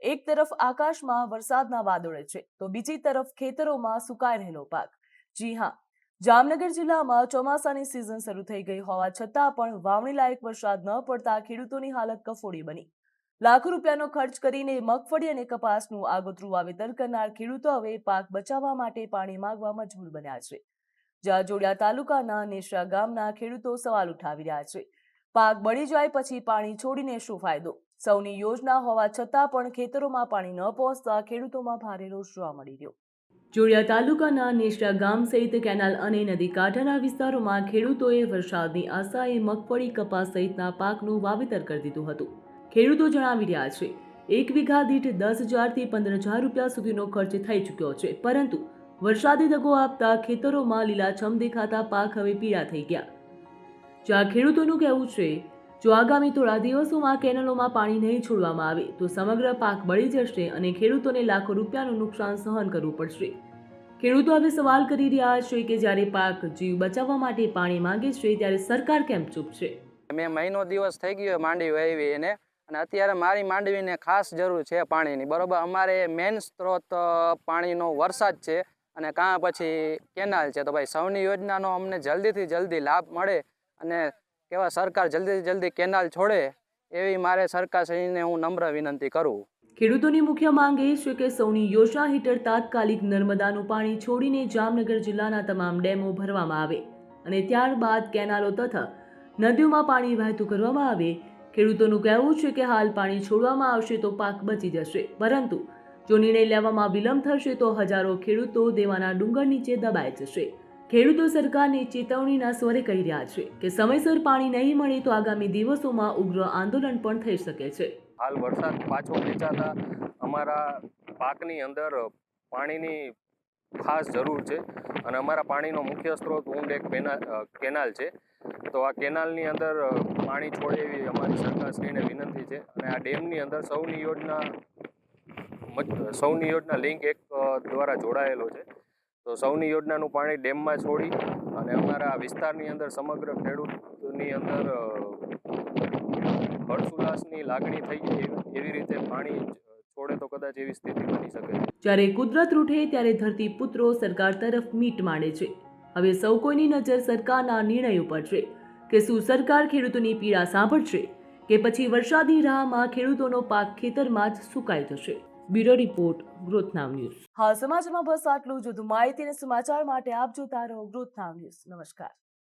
એક તરફ આકાશમાં વરસાદના વાદળો છે તો બીજી તરફ ખેતરોમાં સુકાઈ રહેલો પાક. જી હા, જામનગર જિલ્લામાં ચોમાસાની સિઝન શરૂ થઈ ગઈ હોવા છતાં પણ વાવણી લાયક વરસાદ ન પડતા ખેડૂતોની હાલત કફોડી બની. લાખો રૂપિયાનો ખર્ચ કરીને મગફળી અને કપાસનું આગોતરું વાવેતર કરનાર ખેડૂતો હવે પાક બચાવવા માટે પાણી માંગવા મજબૂર બન્યા છે. જાજોડિયા તાલુકાના નેશરા ગામના ખેડૂતો સવાલ ઉઠાવી રહ્યા છે. પાક બળી જાય પછી પાણી છોડીને શું ફાયદો? સૌની યોજના હોવા છતાં પણ ખેતરોમાં પાણી ન પહોંચતા ખેડૂતોમાં ભારે રોષ જોવા મળી રહ્યો. જોડિયા તાલુકાના નેશરા ગામ સહિત કેનાલ અને નદી કાંઠાના વિસ્તારોમાં ખેડૂતોએ વરસાદની આશાએ મગફળી, કપાસ સહિતના પાકનું વાવેતર કરી દીધું હતું. ખેડૂતો જણાવી રહ્યા છે, 1 વીઘા દીઠ 10,000 થી 15,000 રૂપિયા સુધીનો ખર્ચ થઈ ચૂક્યો છે, પરંતુ વરસાદે દગો આપતા ખેતરોમાં લીલાછમ દેખાતા પાક હવે પીળા થઈ ગયા. જ્યાં ખેડૂતોનું કહેવું છે, જો આગામી થોડા દિવસોમાં કેનાલોમાં પાણી નહીં છોડવામાં આવે તો સમગ્ર પાક બળી જશે અને ખેડૂતોને લાખો રૂપિયાનું નુકસાન સહન કરવું પડશે. ખેડૂતો હવે સવાલ કરી રહ્યા છે કે જ્યારે પાક જીવ બચાવવા માટે પાણી માંગે છે ત્યારે સરકાર કેમ ચૂપ છે? મેં મહિનો દિવસ થઈ ગયો માંડવી વાવી એને, અને અત્યારે મારી માંડવીને ખાસ જરૂર છે પાણીની. બરોબર, અમારે મેઇન સ્ત્રોત પાણીનો વરસાદ છે અને કાં પછી કેનાલ છે. તો ભાઈ સૌની યોજનાનો અમને જલ્દીથી જલ્દી લાભ મળે અને કેવા સરકાર જલ્દીથી જલ્દી કેનાલ છોડે એવી મારે સરકારશ્રીને હું નમ્ર વિનંતી કરું. ખેડૂતોની મુખ્ય માંગ એ છે કે સૌની યોજના હેઠળ તાત્કાલિક નર્મદાનું પાણી છોડીને જામનગર જિલ્લાના તમામ ડેમો ભરવામાં આવે અને ત્યારબાદ કેનાલો તથા નદીઓમાં પાણી વહેતું કરવામાં આવે. ખેડૂતોનું કહેવું છે કે હાલ પાણી છોડવામાં આવશે તો પાક બચી જશે, પરંતુ જો નિર્ણય લેવામાં વિલંબ થશે તો હજારો ખેડૂતો દેવાના ડુંગર નીચે દબાઈ જશે. ખેડૂતો સરકારને ચેતવણીના સ્વરે કહી રહ્યા છે કે સમયસર પાણી નહીં મળે તો આગામી દિવસોમાં ઉગ્ર આંદોલન પણ થઈ શકે છે. હાલ વરસાદ પાછો ખેંચાતા અમારા પાકની અંદર પાણીની ખાસ જરૂર છે અને અમારા પાણીનો મુખ્ય સ્ત્રોત ઊંડ એક કેનાલ છે. તો આ કેનાલની અંદર પાણી છોડે એવી અમારી સરકારશ્રીને વિનંતી છે. અને આ ડેમની અંદર સૌની યોજના લિંક એક દ્વારા જોડાયેલો છે. તો સૌની યોજનાનું પાણી ડેમમાં છોડી અને અમારા વિસ્તારની અંદર સમગ્ર ખેડૂતની અંદર હર્ષોલ્લાસની લાગણી થઈ એવી રીતે પાણી છોડે તો કદાચ એવી સ્થિતિ બની શકે છે. જ્યારે કુદરત રૂઠે ત્યારે ધરતી પુત્રો સરકાર તરફ મીટ માંડે છે. હવે સૌ કોઈની નજર સરકારના નિર્ણય ઉપર છે કે શું સરકાર ખેડૂતોની પીડા સાંભળશે કે પછી વરસાદી રાહમાં ખેડૂતોનો પાક ખેતરમાં જ સુકાઈ જશે. બ્યુરો રિપોર્ટ, ગ્રોથ નાવ ન્યૂઝ. હાલ સમાચારમાં બસ આટલું જ. વધુ માહિતી અને સમાચાર માટે આપ જોતા રહો ગ્રોથ નાવ ન્યૂઝ. નમસ્કાર.